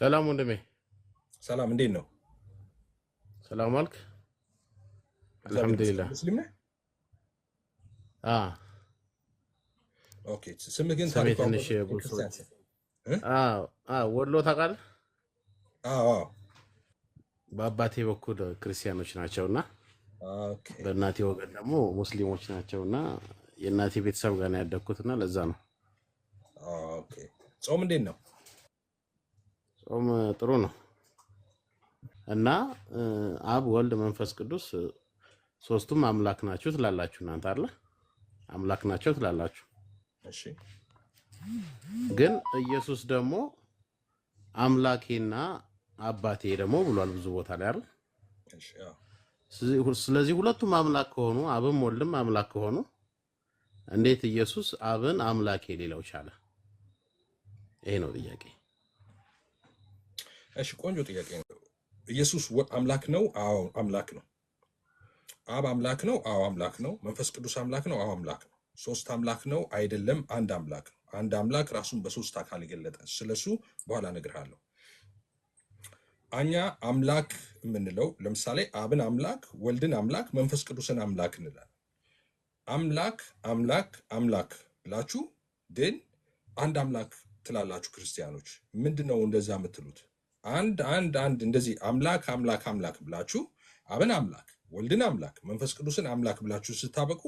ሰላም ወንድሜ፣ ሰላም እንዴት ነው? ሰላም አልክ? እግዚአብሔር ይመስገን። አልሐምዱሊላህ። ሙስሊም ነህ? አ ኦኬ። ስምህ ግን ስሜ ታሪኩ ትንሽ አወቀ ብዙ የክርስቲያን ሰዎች ስም እ? ወሎ ታውቃለህ? አዎ አዎ። በአባቴ በኩል ክርስቲያኖች ናቸውና ኦኬ በእናቴ ወገን ደግሞ ሙስሊሞች ናቸውና የእናቴ ቤተሰብ ጋር ነው ያደግኩትና ለዛ ነው። ኦኬ። ጾም እንዴት ነው? ጾም ጥሩ ነው እና አብ ወልድ መንፈስ ቅዱስ ሶስቱም አምላክ ናቸው ትላላችሁ እናንተ አይደል? አምላክ ናቸው ትላላችሁ። እሺ ግን ኢየሱስ ደግሞ አምላኬና አባቴ ደግሞ ብሏል ብዙ ቦታ ላይ አይደል? እሺ። አዎ ስለዚህ ሁለቱም አምላክ ከሆኑ አብም ወልድም አምላክ ከሆኑ እንዴት ኢየሱስ አብን አምላኬ ሊለው ቻለ? ይሄ ነው ጥያቄ። እሺ፣ ቆንጆ ጥያቄ ነው። ኢየሱስ አምላክ ነው? አዎ አምላክ ነው። አብ አምላክ ነው? አዎ አምላክ ነው። መንፈስ ቅዱስ አምላክ ነው? አዎ አምላክ ነው። ሶስት አምላክ ነው? አይደለም፣ አንድ አምላክ ነው። አንድ አምላክ ራሱን በሶስት አካል የገለጠ ስለሱ በኋላ እነግርሃለሁ። እኛ አምላክ የምንለው ለምሳሌ አብን አምላክ፣ ወልድን አምላክ፣ መንፈስ ቅዱስን አምላክ እንላለን። አምላክ አምላክ አምላክ ብላችሁ ግን አንድ አምላክ ትላላችሁ ክርስቲያኖች። ምንድነው እንደዛ የምትሉት? አንድ እንደዚህ አምላክ አምላክ አምላክ ብላችሁ አብን አምላክ፣ ወልድን አምላክ፣ መንፈስ ቅዱስን አምላክ ብላችሁ ስታበቁ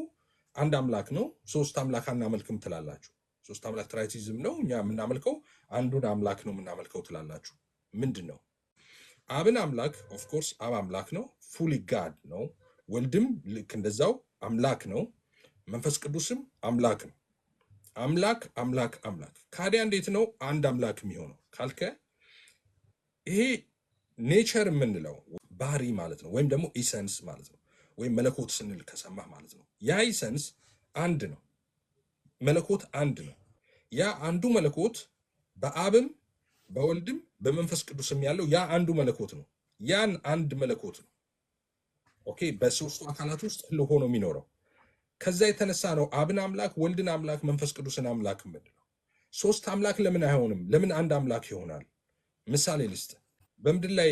አንድ አምላክ ነው፣ ሶስት አምላክ አናመልክም ትላላችሁ። ሶስት አምላክ ትራይቲዝም ነው፣ እኛ የምናመልከው አንዱን አምላክ ነው የምናመልከው ትላላችሁ። ምንድን ነው? አብን አምላክ ኦፍኮርስ አብ አምላክ ነው፣ ፉሊ ጋድ ነው። ወልድም ልክ እንደዛው አምላክ ነው። መንፈስ ቅዱስም አምላክ ነው። አምላክ አምላክ አምላክ። ካዲያ እንዴት ነው አንድ አምላክ የሚሆነው ካልከ፣ ይሄ ኔቸር የምንለው ባህሪ ማለት ነው፣ ወይም ደግሞ ኢሰንስ ማለት ነው፣ ወይም መለኮት ስንል ከሰማህ ማለት ነው። ያ ኢሰንስ አንድ ነው፣ መለኮት አንድ ነው። ያ አንዱ መለኮት በአብም በወልድም በመንፈስ ቅዱስም ያለው ያ አንዱ መለኮት ነው። ያን አንድ መለኮት ነው ኦኬ፣ በሶስቱ አካላት ውስጥ ህልው ሆኖ የሚኖረው። ከዛ የተነሳ ነው አብን አምላክ፣ ወልድን አምላክ፣ መንፈስ ቅዱስን አምላክ የምንለው። ሶስት አምላክ ለምን አይሆንም? ለምን አንድ አምላክ ይሆናል? ምሳሌ ልስጥ። በምድር ላይ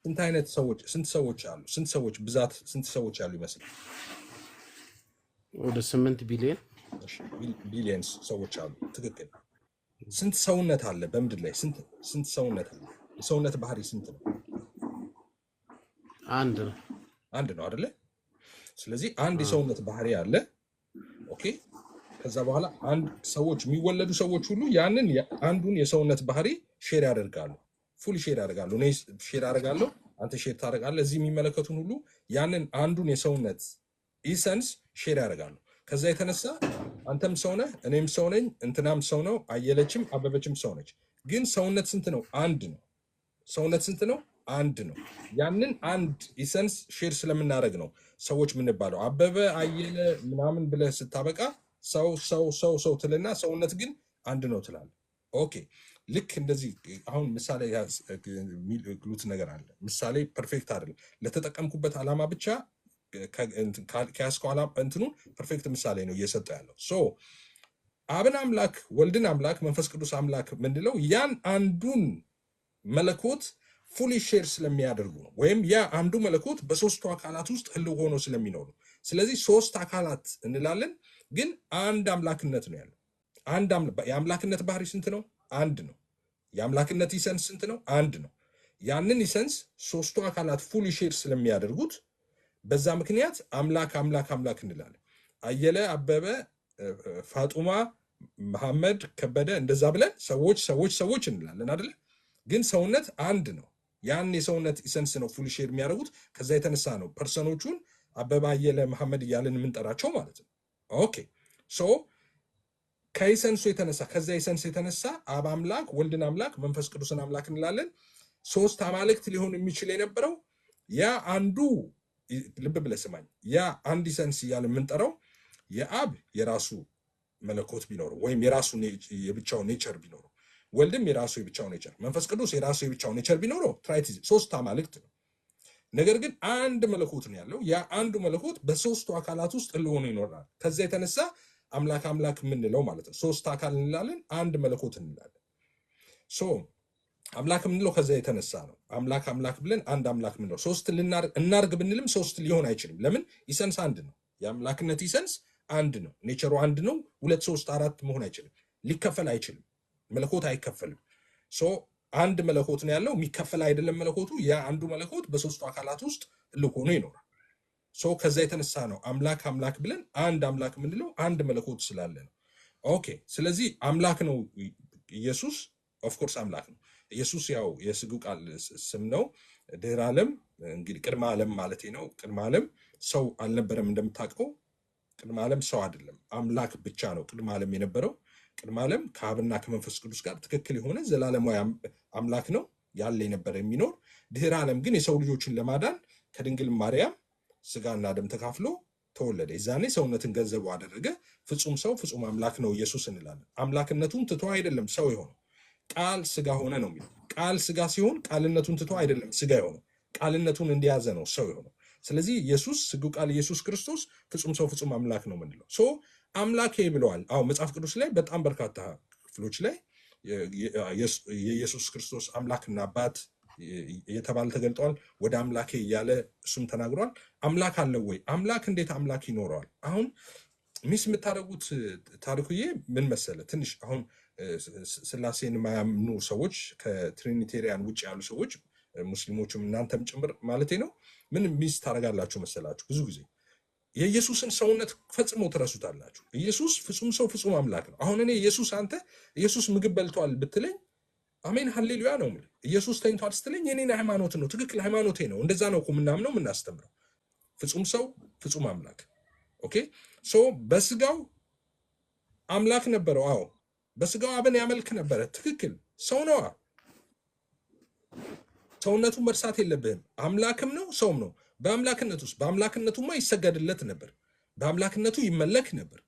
ስንት አይነት ሰዎች ስንት ሰዎች አሉ? ስንት ሰዎች ብዛት ስንት ሰዎች አሉ ይመስላል? ወደ 8 ቢሊዮን ቢሊየንስ ሰዎች አሉ። ትክክል። ስንት ሰውነት አለ በምድር ላይ? ስንት ሰውነት አለ? የሰውነት ባህሪ ስንት ነው? አንድ ነው። አንድ ነው አይደለ? ስለዚህ አንድ የሰውነት ባህሪ አለ። ኦኬ። ከዛ በኋላ አንድ ሰዎች የሚወለዱ ሰዎች ሁሉ ያንን አንዱን የሰውነት ባህሪ ሼር ያደርጋሉ። ፉል ሼር ያደርጋሉ። እኔ ሼር አደርጋለሁ፣ አንተ ሼር ታደርጋለህ። እዚህ የሚመለከቱን ሁሉ ያንን አንዱን የሰውነት ኢሰንስ ሼር ያደርጋሉ። ከዛ የተነሳ አንተም ሰው ነህ፣ እኔም ሰው ነኝ፣ እንትናም ሰው ነው፣ አየለችም አበበችም ሰው ነች። ግን ሰውነት ስንት ነው? አንድ ነው። ሰውነት ስንት ነው? አንድ ነው። ያንን አንድ ኢሰንስ ሼር ስለምናደርግ ነው ሰዎች የምንባለው። አበበ አየለ ምናምን ብለህ ስታበቃ ሰው ሰው ሰው ሰው ትልና ሰውነት ግን አንድ ነው ትላለህ። ኦኬ። ልክ እንደዚህ አሁን ምሳሌ የሚሉት ነገር አለ። ምሳሌ ፐርፌክት አይደለም፣ ለተጠቀምኩበት ዓላማ ብቻ ከያዝከው ዓላማ እንትኑን ፐርፌክት ምሳሌ ነው እየሰጠ ያለው። ሶ አብን አምላክ፣ ወልድን አምላክ፣ መንፈስ ቅዱስ አምላክ ምንለው ያን አንዱን መለኮት ፉሊ ሼር ስለሚያደርጉ ነው። ወይም ያ አንዱ መለኮት በሶስቱ አካላት ውስጥ ህልው ሆኖ ስለሚኖሩ። ስለዚህ ሶስት አካላት እንላለን፣ ግን አንድ አምላክነት ነው ያለው። የአምላክነት ባህሪ ስንት ነው? አንድ ነው። የአምላክነት ኢሰንስ ስንት ነው? አንድ ነው። ያንን ኢሰንስ ሶስቱ አካላት ፉሊ ሼር ስለሚያደርጉት በዛ ምክንያት አምላክ አምላክ አምላክ እንላለን። አየለ፣ አበበ፣ ፋጡማ፣ መሐመድ፣ ከበደ እንደዛ ብለን ሰዎች ሰዎች ሰዎች እንላለን አይደለ? ግን ሰውነት አንድ ነው። ያን የሰውነት ኢሰንስ ነው ፉል ሼር የሚያደርጉት። ከዛ የተነሳ ነው ፐርሰኖቹን አበበ፣ አየለ፣ መሐመድ እያለን የምንጠራቸው ማለት ነው። ኦኬ። ሶ ከኢሰንሱ የተነሳ ከዛ ኢሰንስ የተነሳ አብ አምላክ፣ ወልድን አምላክ፣ መንፈስ ቅዱስን አምላክ እንላለን። ሶስት አማልክት ሊሆን የሚችል የነበረው ያ አንዱ ልብ ብለህ ስማኝ፣ ያ አንድ ኢሰንስ እያለ የምንጠራው የአብ የራሱ መለኮት ቢኖረው ወይም የራሱ የብቻው ኔቸር ቢኖረው፣ ወልድም የራሱ የብቻው ኔቸር፣ መንፈስ ቅዱስ የራሱ የብቻው ኔቸር ቢኖረው ትራይቲዝም ሶስት አማልክት ነው። ነገር ግን አንድ መለኮት ነው ያለው። ያ አንዱ መለኮት በሶስቱ አካላት ውስጥ ህልው ሆኖ ይኖራል። ከዛ የተነሳ አምላክ አምላክ የምንለው ማለት ነው። ሶስት አካል እንላለን፣ አንድ መለኮት እንላለን። ሶ አምላክ ምንለው ከዛ የተነሳ ነው። አምላክ ብለን አንድ አምላክ ምንለው ሶስት እናርግ ብንልም ሶስት ሊሆን አይችልም። ለምን? ኢሰንስ አንድ ነው። የአምላክነት ኢሰንስ አንድ ነው። ኔቸሩ አንድ ነው። 2 3 4 መሆን አይችልም። ሊከፈል አይችልም። መለኮት አይከፈልም። ሶ አንድ መለኮት ነው ያለው፣ የሚከፈል አይደለም መለኮቱ። ያ አንዱ መለኮት በሶስቱ አካላት ውስጥ ልክ ሆኖ ይኖራል። ሶ ከዛ የተነሳ ነው አምላክ ብለን አንድ አምላክ ምንለው አንድ መለኮት ስላለ ነው። ኦኬ። ስለዚህ አምላክ ነው ኢየሱስ። ኦፍ ኮርስ አምላክ ነው ኢየሱስ። ያው የስጉ ቃል ስም ነው። ድህረ ዓለም እንግዲህ ቅድመ ዓለም ማለት ነው። ቅድመ ዓለም ሰው አልነበረም እንደምታውቀው። ቅድመ ዓለም ሰው አይደለም፣ አምላክ ብቻ ነው ቅድመ ዓለም የነበረው። ቅድመ ዓለም ከአብና ከመንፈስ ቅዱስ ጋር ትክክል የሆነ ዘላለማዊ አምላክ ነው ያለ የነበረ የሚኖር። ድህረ ዓለም ግን የሰው ልጆችን ለማዳን ከድንግል ማርያም ስጋና ደም ተካፍሎ ተወለደ። የዛኔ ሰውነትን ገንዘቡ አደረገ። ፍጹም ሰው ፍጹም አምላክ ነው ኢየሱስ እንላለን። አምላክነቱን ትቶ አይደለም ሰው የሆነው፣ ቃል ስጋ ሆነ ነው የሚለው። ቃል ስጋ ሲሆን ቃልነቱን ትቶ አይደለም ስጋ የሆነው፣ ቃልነቱን እንደያዘ ነው ሰው የሆነው። ስለዚህ ኢየሱስ ስጉ ቃል ኢየሱስ ክርስቶስ ፍጹም ሰው ፍጹም አምላክ ነው ምንለው። ሶ አምላኬ ብለዋል። አዎ መጽሐፍ ቅዱስ ላይ በጣም በርካታ ክፍሎች ላይ የኢየሱስ ክርስቶስ አምላክና አባት የተባለ ተገልጠዋል። ወደ አምላኬ እያለ እሱም ተናግሯል። አምላክ አለው ወይ? አምላክ እንዴት አምላክ ይኖረዋል? አሁን ሚስ የምታደርጉት ታሪኩዬ ምን መሰለ፣ ትንሽ አሁን ስላሴን የማያምኑ ሰዎች ከትሪኒቴሪያን ውጭ ያሉ ሰዎች ሙስሊሞችም እናንተም ጭምር ማለቴ ነው፣ ምን ሚስ ታደርጋላችሁ መሰላችሁ? ብዙ ጊዜ የኢየሱስን ሰውነት ፈጽሞ ትረሱታላችሁ። ኢየሱስ ፍጹም ሰው ፍጹም አምላክ ነው። አሁን እኔ ኢየሱስ አንተ ኢየሱስ ምግብ በልቷል ብትለኝ አሜን ሃሌሉያ ነው የምልህ። ኢየሱስ ተኝቷል ስትለኝ የኔን ሃይማኖት ነው፣ ትክክል ሃይማኖቴ ነው። እንደዛ ነው እኮ ምናምነው የምናስተምረው። ፍጹም ሰው ፍጹም አምላክ። ኦኬ። ሶ በስጋው አምላክ ነበረው። አዎ በስጋው አብን ያመልክ ነበረ። ትክክል ሰው ነዋ። ሰውነቱ መርሳት የለብህም። አምላክም ነው ሰውም ነው። በአምላክነቱማ ይሰገድለት ነበር። በአምላክነቱ ይመለክ ነበር።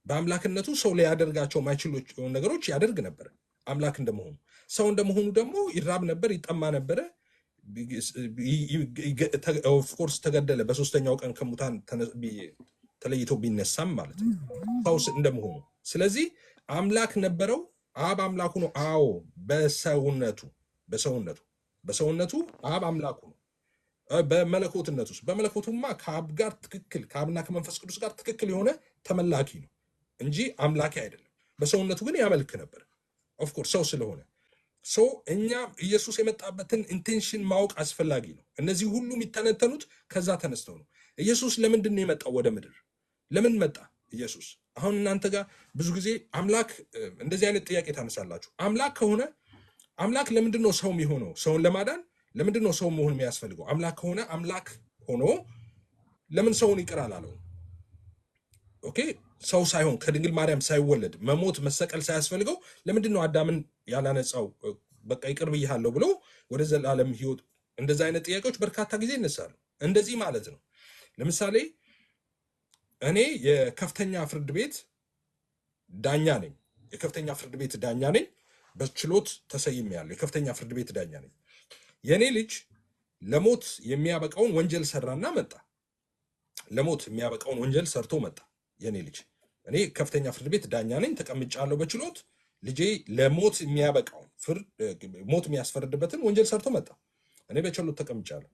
በአምላክነቱ ሰው ሊያደርጋቸው ማይችሉ ነገሮች ያደርግ ነበር። አምላክ እንደመሆኑ ሰው እንደመሆኑ ደግሞ ይራብ ነበር፣ ይጠማ ነበረ። ኦፍኮርስ ተገደለ በሶስተኛው ቀን ከሙታን ተለይቶ ቢነሳም ማለት ነው ሰው እንደመሆኑ። ስለዚህ አምላክ ነበረው። አብ አምላኩ ነው። አዎ በሰውነቱ አብ አምላኩ ነው። በመለኮቱማ ከአብ ጋር ትክክል ከአብና ከመንፈስ ቅዱስ ጋር ትክክል የሆነ ተመላኪ ነው እንጂ አምላኪ አይደለም። በሰውነቱ ግን ያመልክ ነበር። ኦፍኮርስ ሰው ስለሆነ ሰው እኛ ኢየሱስ የመጣበትን ኢንቴንሽን ማወቅ አስፈላጊ ነው። እነዚህ ሁሉ የሚተነተኑት ከዛ ተነስተው ነው። ኢየሱስ ለምንድን ነው የመጣው ወደ ምድር? ለምን መጣ ኢየሱስ? አሁን እናንተ ጋር ብዙ ጊዜ አምላክ እንደዚህ አይነት ጥያቄ ታነሳላችሁ። አምላክ ከሆነ አምላክ ለምንድን ነው ሰው የሚሆነው? ሰውን ለማዳን ለምንድን ነው ሰው መሆን የሚያስፈልገው? አምላክ ከሆነ አምላክ ሆኖ ለምን ሰውን ይቅር አላለው? ኦኬ። ሰው ሳይሆን ከድንግል ማርያም ሳይወለድ መሞት መሰቀል ሳያስፈልገው ለምንድን ነው አዳምን ያላነጻው? በቃ ይቅር ብያለሁ ብሎ ወደ ዘላለም ሕይወት። እንደዚህ አይነት ጥያቄዎች በርካታ ጊዜ ይነሳሉ። እንደዚህ ማለት ነው። ለምሳሌ እኔ የከፍተኛ ፍርድ ቤት ዳኛ ነኝ። በችሎት ተሰይሜያለሁ። የከፍተኛ ፍርድ ቤት ዳኛ ነኝ። የኔ ልጅ ለሞት የሚያበቃውን ወንጀል ሰራና መጣ። ለሞት የሚያበቃውን ወንጀል ሰርቶ መጣ የኔ ልጅ። እኔ ከፍተኛ ፍርድ ቤት ዳኛ ነኝ፣ ተቀምጫለሁ በችሎት። ልጄ ለሞት የሚያበቃውን ሞት የሚያስፈርድበትን ወንጀል ሰርቶ መጣ። እኔ በችሎት ተቀምጫለሁ።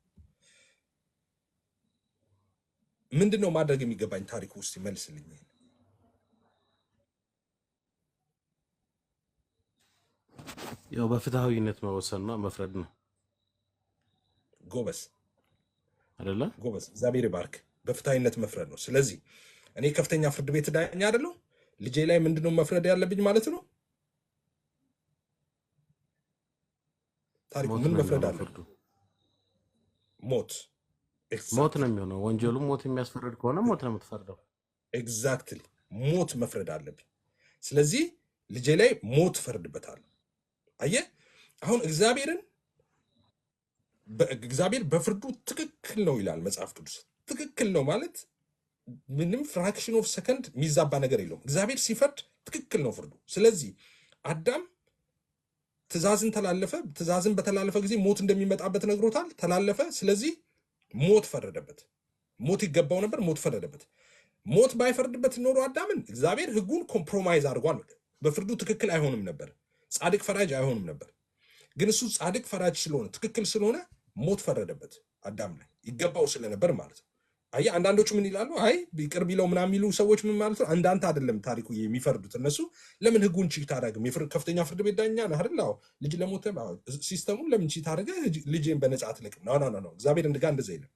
ምንድን ነው ማድረግ የሚገባኝ? ታሪክ ውስጥ ይመልስልኝ። ያው በፍትሃዊነት መወሰንና መፍረድ ነው። ጎበዝ አይደለ? ጎበዝ። እግዚአብሔር ይባርክ። በፍትሃዊነት መፍረድ ነው። ስለዚህ እኔ ከፍተኛ ፍርድ ቤት ዳኛ አይደለሁ። ልጄ ላይ ምንድነው መፍረድ ያለብኝ ማለት ነው? ታሪኩ ምን መፍረድ አለ? ሞት ነው የሚሆነው። ወንጀሉ ሞት የሚያስፈርድ ከሆነ ሞት ነው የምትፈርደው። ኤግዛክትሊ ሞት መፍረድ አለብኝ። ስለዚህ ልጄ ላይ ሞት ፈርድበታለሁ። አየህ፣ አሁን እግዚአብሔር በፍርዱ ትክክል ነው ይላል መጽሐፍ ቅዱስ። ትክክል ነው ማለት ምንም ፍራክሽን ኦፍ ሰከንድ የሚዛባ ነገር የለውም። እግዚአብሔር ሲፈርድ ትክክል ነው ፍርዱ። ስለዚህ አዳም ትእዛዝን ተላለፈ። ትእዛዝን በተላለፈ ጊዜ ሞት እንደሚመጣበት ነግሮታል፣ ተላለፈ። ስለዚህ ሞት ፈረደበት። ሞት ይገባው ነበር፣ ሞት ፈረደበት። ሞት ባይፈርድበት ኖሮ አዳምን እግዚአብሔር ሕጉን ኮምፕሮማይዝ አድርጓል። በፍርዱ ትክክል አይሆንም ነበር፣ ጻድቅ ፈራጅ አይሆንም ነበር። ግን እሱ ጻድቅ ፈራጅ ስለሆነ ትክክል ስለሆነ ሞት ፈረደበት አዳም ላይ ይገባው ስለነበር ማለት ነው። አይ አንዳንዶቹ ምን ይላሉ? አይ ይቅር ቢለው ምናምን የሚሉ ሰዎች ምን ማለት ነው? እንዳንተ አይደለም ታሪኩ የሚፈርዱት እነሱ። ለምን ህጉን ቺት አደረግም? ከፍተኛ ፍርድ ቤት ዳኛ ነህ አይደል? አዎ ልጅ ለሞተ ሲስተሙን ለምን ቺት አደረገ? ልጅን በነጻ አትለቅም? ኖ እግዚአብሔር እንደዛ የለም።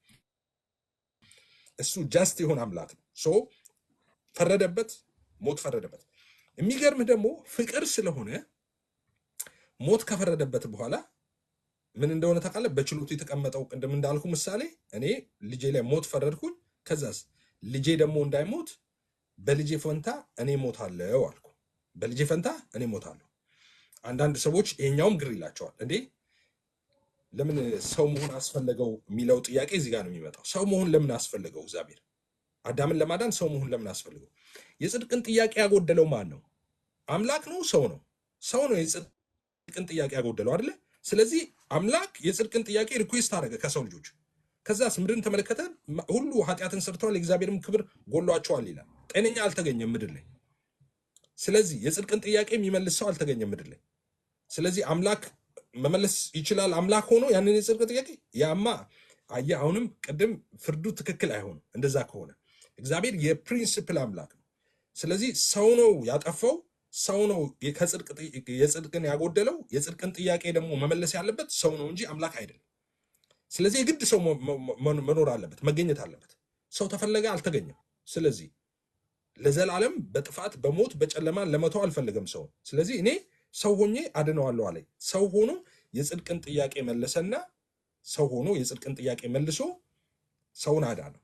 እሱ ጃስት የሆነ አምላክ ነው። ሶ ፈረደበት፣ ሞት ፈረደበት። የሚገርምህ ደግሞ ፍቅር ስለሆነ ሞት ከፈረደበት በኋላ ምን እንደሆነ ታውቃለህ? በችሎቱ የተቀመጠው ቅድም እንዳልኩ ምሳሌ እኔ ልጄ ላይ ሞት ፈረድኩኝ። ከዛስ ልጄ ደግሞ እንዳይሞት በልጄ ፈንታ እኔ ሞታለሁ አልኩ። በልጄ ፈንታ እኔ ሞታለሁ። አንዳንድ ሰዎች ይሄኛውም ግር ይላቸዋል። እንዴ ለምን ሰው መሆን አስፈለገው የሚለው ጥያቄ እዚህ ጋር ነው የሚመጣው። ሰው መሆን ለምን አስፈለገው? እግዚአብሔር አዳምን ለማዳን ሰው መሆን ለምን አስፈለገው? የጽድቅን ጥያቄ ያጎደለው ማን ነው? አምላክ ነው? ሰው ነው? ሰው ነው የጽድቅን ጥያቄ ያጎደለው አይደለ? ስለዚህ አምላክ የጽድቅን ጥያቄ ሪኩዌስት አደረገ ከሰው ልጆች። ከዛስ ምድርን ተመለከተ፣ ሁሉ ኃጢአትን ሰርተዋል፣ የእግዚአብሔርም ክብር ጎሏቸዋል ይላል። ጤነኛ አልተገኘም ምድር ላይ። ስለዚህ የጽድቅን ጥያቄ የሚመልስ ሰው አልተገኘም ምድር ላይ። ስለዚህ አምላክ መመለስ ይችላል። አምላክ ሆኖ ያንን የጽድቅ ጥያቄ ያማ አየህ፣ አሁንም ቅድም ፍርዱ ትክክል አይሆንም። እንደዛ ከሆነ እግዚአብሔር የፕሪንሲፕል አምላክ ነው። ስለዚህ ሰው ነው ያጠፋው፣ ሰው ነው የጽድቅን ያጎደለው። የጽድቅን ጥያቄ ደግሞ መመለስ ያለበት ሰው ነው እንጂ አምላክ አይደለም። ስለዚህ የግድ ሰው መኖር አለበት፣ መገኘት አለበት። ሰው ተፈለገ አልተገኘም። ስለዚህ ለዘላለም በጥፋት በሞት በጨለማ ለመተው አልፈለገም ሰው። ስለዚህ እኔ ሰው ሆኜ አድነዋለሁ አለ። ሰው ሆኖ የጽድቅን ጥያቄ መለሰና ሰው ሆኖ የጽድቅን ጥያቄ መልሶ ሰውን አዳነው።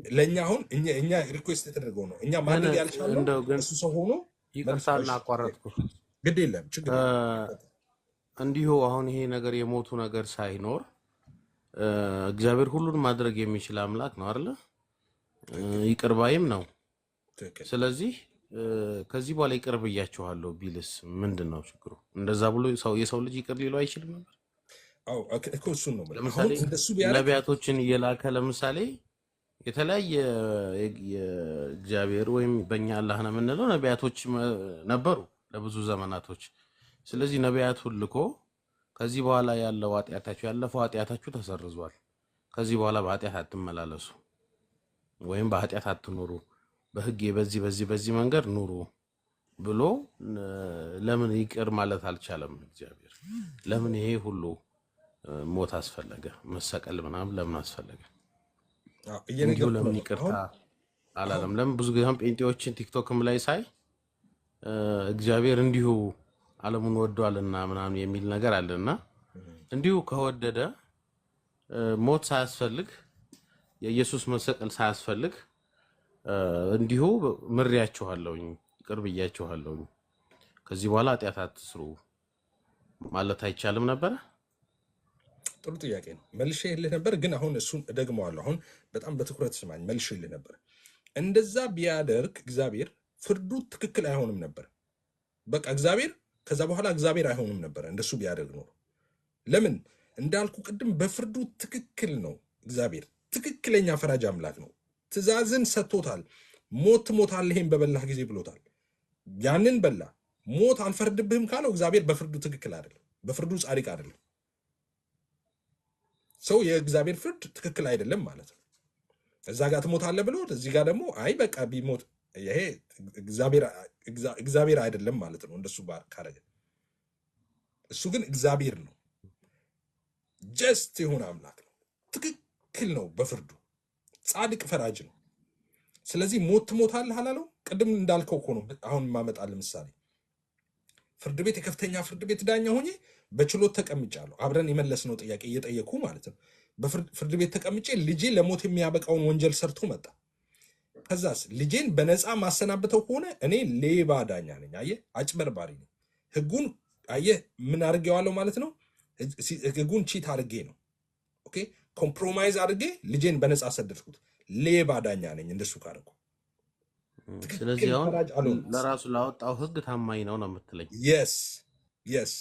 ለእኛ አሁን እኛ ሪኩዌስት የተደረገው ነው። እኛ ማድረግ ያልቻለው እሱ ሰው ሆኖ ይቅርታና አቋረጥኩ። ግድ የለም ችግር እንዲሁ አሁን ይሄ ነገር የሞቱ ነገር ሳይኖር እግዚአብሔር ሁሉን ማድረግ የሚችል አምላክ ነው አይደለ? ይቅር ባይም ነው። ስለዚህ ከዚህ በኋላ ይቅር ብያችኋለሁ ቢልስ ምንድን ነው ችግሩ? እንደዛ ብሎ የሰው ልጅ ይቅር ሊሉ አይችልም ነበር? እሱን ነው ለምሳሌ ነቢያቶችን እየላከ ለምሳሌ የተለያየ የእግዚአብሔር ወይም በእኛ አላህ ነው የምንለው ነቢያቶች ነበሩ ለብዙ ዘመናቶች። ስለዚህ ነቢያቱን ልኮ ከዚህ በኋላ ያለው ኃጢአታችሁ ያለፈው ኃጢአታችሁ ተሰርዟል፣ ከዚህ በኋላ በኃጢአት አትመላለሱ ወይም በኃጢአት አትኖሩ፣ በህግ በዚህ መንገድ ኑሩ ብሎ ለምን ይቅር ማለት አልቻለም እግዚአብሔር? ለምን ይሄ ሁሉ ሞት አስፈለገ? መሰቀል ምናምን ለምን አስፈለገ? እንዲሁ ለምን ይቅርታ አላለም? ለምን ብዙ ጊዜ ጴንጤዎችን ቲክቶክም ላይ ሳይ እግዚአብሔር እንዲሁ ዓለሙን ወዷልና ምናምን የሚል ነገር አለና እንዲሁ ከወደደ ሞት ሳያስፈልግ የኢየሱስ መሰቀል ሳያስፈልግ እንዲሁ ምሬያችኋለሁኝ፣ ይቅር ብያችኋለሁኝ፣ ከዚህ በኋላ ኃጢአት አትስሩ ማለት አይቻልም ነበረ? ጥሩ ጥያቄ ነው። መልሼ ይልህ ነበር፣ ግን አሁን እሱን እደግመዋለሁ። አሁን በጣም በትኩረት ስማኝ። መልሼ ይልህ ነበር። እንደዛ ቢያደርግ እግዚአብሔር ፍርዱ ትክክል አይሆንም ነበር። በቃ እግዚአብሔር ከዛ በኋላ እግዚአብሔር አይሆንም ነበር እንደሱ ቢያደርግ ኖሮ። ለምን እንዳልኩ ቅድም በፍርዱ ትክክል ነው። እግዚአብሔር ትክክለኛ ፈራጅ አምላክ ነው። ትእዛዝን ሰጥቶታል። ሞት ትሞታለህ ይሄን በበላህ ጊዜ ብሎታል። ያንን በላ። ሞት አልፈርድብህም ካለው እግዚአብሔር በፍርዱ ትክክል አይደለም፣ በፍርዱ ጻድቅ አይደለም። ሰው የእግዚአብሔር ፍርድ ትክክል አይደለም ማለት ነው። እዛ ጋር ትሞታለህ ብሎ እዚህ ጋር ደግሞ አይ በቃ ቢሞት ይሄ እግዚአብሔር አይደለም ማለት ነው። እንደሱ ካረገ እሱ ግን እግዚአብሔር ነው፣ ጀስት የሆነ አምላክ ነው፣ ትክክል ነው በፍርዱ ጻድቅ ፈራጅ ነው። ስለዚህ ሞት ትሞታለህ አላለው። ቅድም እንዳልከው እኮ ነው። አሁን ማመጣልህ ምሳሌ ፍርድ ቤት የከፍተኛ ፍርድ ቤት ዳኛ ሆኜ በችሎት ተቀምጫለሁ። አብረን የመለስነው ጥያቄ እየጠየኩ ማለት ነው። በፍርድ ቤት ተቀምጬ ልጄ ለሞት የሚያበቃውን ወንጀል ሰርቶ መጣ። ከዛስ ልጄን በነፃ ማሰናብተው ከሆነ እኔ ሌባ ዳኛ ነኝ። አየህ፣ አጭበርባሪ ነኝ። ህጉን አየህ ምን አድርጌዋለሁ ማለት ነው። ህጉን ቺት አድርጌ ነው። ኦኬ፣ ኮምፕሮማይዝ አድርጌ ልጄን በነፃ ሰደድኩት። ሌባ ዳኛ ነኝ እንደሱ ካደረኩ። ስለዚህ አሁን ለራሱ ላወጣው ህግ ታማኝ ነው የምትለኝ? የስ የስ።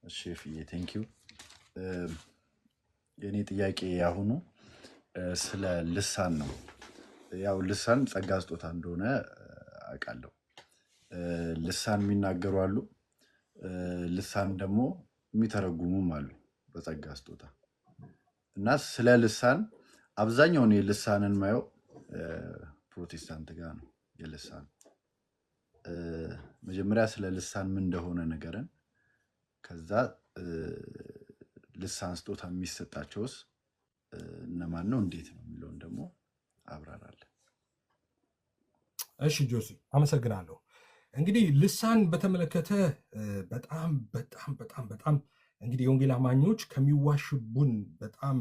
እሺ ፍዬ ቴንኪው። የኔ ጥያቄ ያሁኑ ስለ ልሳን ነው። ያው ልሳን ጸጋ ስጦታ እንደሆነ አውቃለሁ። ልሳን የሚናገሩ አሉ። ልሳን ደግሞ የሚተረጉሙም አሉ በጸጋ ስጦታ እና ስለ ልሳን አብዛኛውን የልሳንን ማየው ፕሮቴስታንት ጋር ነው። የልሳን መጀመሪያ ስለ ልሳን ምን እንደሆነ ነገርን ከዛ ልሳን ስጦታ የሚሰጣቸውስ እነማን ነው እንዴት ነው የሚለውን ደግሞ አብራራለን። እሺ ጆሲ አመሰግናለሁ። እንግዲህ ልሳን በተመለከተ በጣም በጣም በጣም በጣም እንግዲህ የወንጌል አማኞች ከሚዋሽቡን በጣም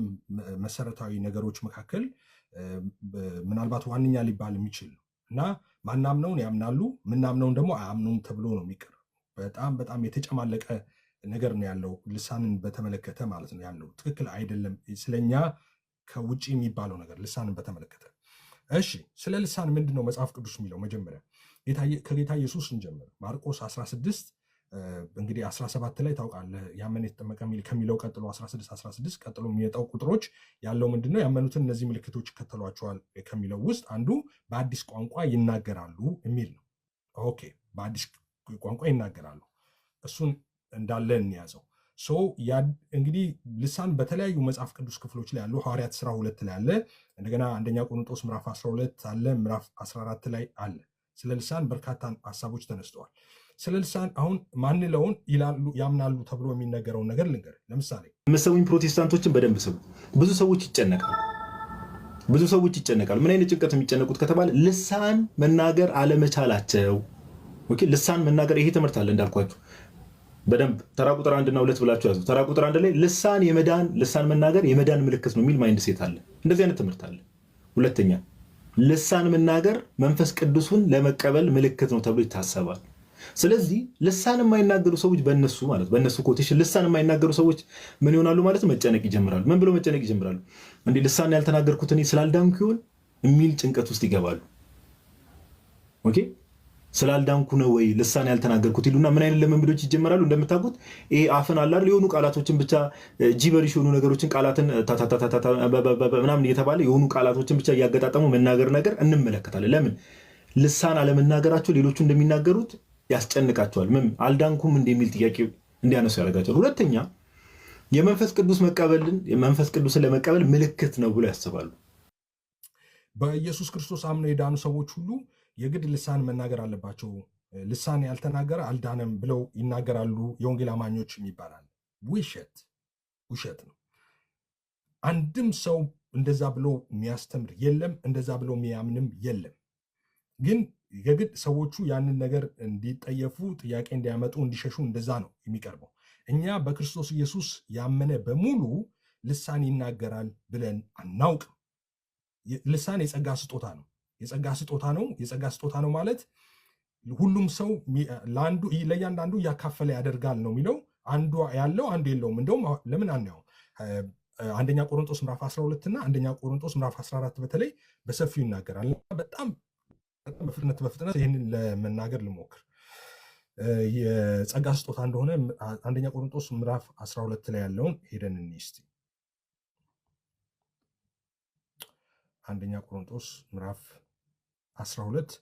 መሰረታዊ ነገሮች መካከል ምናልባት ዋነኛ ሊባል የሚችል ነው እና ማናምነውን ያምናሉ፣ ምናምነውን ደግሞ አያምኑም ተብሎ ነው የሚቀር። በጣም በጣም የተጨማለቀ ነገር ነው ያለው ልሳንን በተመለከተ ማለት ነው ያለው። ትክክል አይደለም ስለኛ ከውጭ የሚባለው ነገር ልሳንን በተመለከተ። እሺ ስለ ልሳን ምንድን ነው መጽሐፍ ቅዱስ የሚለው? መጀመሪያ ከጌታ ኢየሱስ እንጀምር። ማርቆስ 16 እንግዲህ 17 ላይ ታውቃለህ፣ ያመነ የተጠመቀ ከሚለው ቀጥሎ 16 ቀጥሎ የሚመጣው ቁጥሮች ያለው ምንድነው? ያመኑትን እነዚህ ምልክቶች ይከተሏቸዋል ከሚለው ውስጥ አንዱ በአዲስ ቋንቋ ይናገራሉ የሚል ነው። ኦኬ በአዲስ ቋንቋ ይናገራሉ፣ እሱን እንዳለ እንያዘው። እንግዲህ ልሳን በተለያዩ መጽሐፍ ቅዱስ ክፍሎች ላይ ያሉ ሐዋርያት ሥራ 2 ላይ አለ፣ እንደገና አንደኛ ቆሮንጦስ ምዕራፍ 12 አለ፣ ምዕራፍ 14 ላይ አለ። ስለ ልሳን በርካታ ሀሳቦች ተነስተዋል። ስለ ልሳን አሁን ማንለውን ይላሉ ያምናሉ ተብሎ የሚነገረውን ነገር ልንገር። ለምሳሌ መሰውኝ ፕሮቴስታንቶችን በደንብ ሰው ብዙ ሰዎች ይጨነቃሉ። ምን አይነት ጭንቀት የሚጨነቁት ከተባለ ልሳን መናገር አለመቻላቸው። ኦኬ ልሳን መናገር ይሄ ትምህርት አለ እንዳልኳችሁ በደንብ ተራ ቁጥር 1 እና 2 ብላችሁ ያዙ። ተራ ቁጥር 1 ላይ ልሳን መናገር የመዳን ምልክት ነው የሚል ማይንድ ሴት አለ። እንደዚህ አይነት ትምህርት አለ። ሁለተኛ ልሳን መናገር መንፈስ ቅዱስን ለመቀበል ምልክት ነው ተብሎ ይታሰባል። ስለዚህ ልሳን የማይናገሩ ሰዎች በእነሱ ኮቴሽን ልሳን የማይናገሩ ሰዎች ምን ይሆናሉ ማለት መጨነቅ ይጀምራሉ። ምን ብሎ መጨነቅ ይጀምራሉ? እንዲህ ልሳን ያልተናገርኩት እኔ ስላልዳንኩ ይሆን የሚል ጭንቀት ውስጥ ይገባሉ። ኦኬ ስላልዳንኩ ነው ወይ ልሳን ያልተናገርኩት ይሉና ምን አይነት ልምምዶች ይጀምራሉ? እንደምታውቁት ይሄ አፍን አላር የሆኑ ቃላቶችን ብቻ ጂበሪሽ የሆኑ ነገሮችን ቃላትን ምናምን እየተባለ የሆኑ ቃላቶችን ብቻ እያገጣጠሙ መናገር ነገር እንመለከታለን። ለምን ልሳን አለመናገራቸው ሌሎቹ እንደሚናገሩት ያስጨንቃቸዋል። ምን አልዳንኩም እንደሚል ጥያቄ እንዲያነሱ ያደርጋቸዋል። ሁለተኛ የመንፈስ ቅዱስን ለመቀበል ምልክት ነው ብሎ ያስባሉ። በኢየሱስ ክርስቶስ አምነው የዳኑ ሰዎች ሁሉ የግድ ልሳን መናገር አለባቸው፣ ልሳን ያልተናገረ አልዳነም ብለው ይናገራሉ የወንጌል አማኞች ይባላል። ውሸት ነው። አንድም ሰው እንደዛ ብሎ የሚያስተምር የለም፣ እንደዛ ብሎ የሚያምንም የለም። ግን የግድ ሰዎቹ ያንን ነገር እንዲጠየፉ፣ ጥያቄ እንዲያመጡ፣ እንዲሸሹ እንደዛ ነው የሚቀርበው። እኛ በክርስቶስ ኢየሱስ ያመነ በሙሉ ልሳን ይናገራል ብለን አናውቅም። ልሳን የጸጋ ስጦታ ነው። የጸጋ ስጦታ ነው ማለት ሁሉም ሰው ለእያንዳንዱ እያካፈለ ያደርጋል ነው የሚለው። አንዱ ያለው አንዱ የለውም። እንደውም ለምን አናየው? አንደኛ ቆሮንጦስ ምዕራፍ 12 እና አንደኛ ቆሮንጦስ ምዕራፍ 14 በተለይ በሰፊው ይናገራል። በጣም በፍጥነት ይህንን ለመናገር ልሞክር። የጸጋ ስጦታ እንደሆነ አንደኛ ቆሮንጦስ ምዕራፍ 12 ላይ ያለውን ሄደን እንስቲ። አንደኛ ቆሮንጦስ ምዕራፍ 12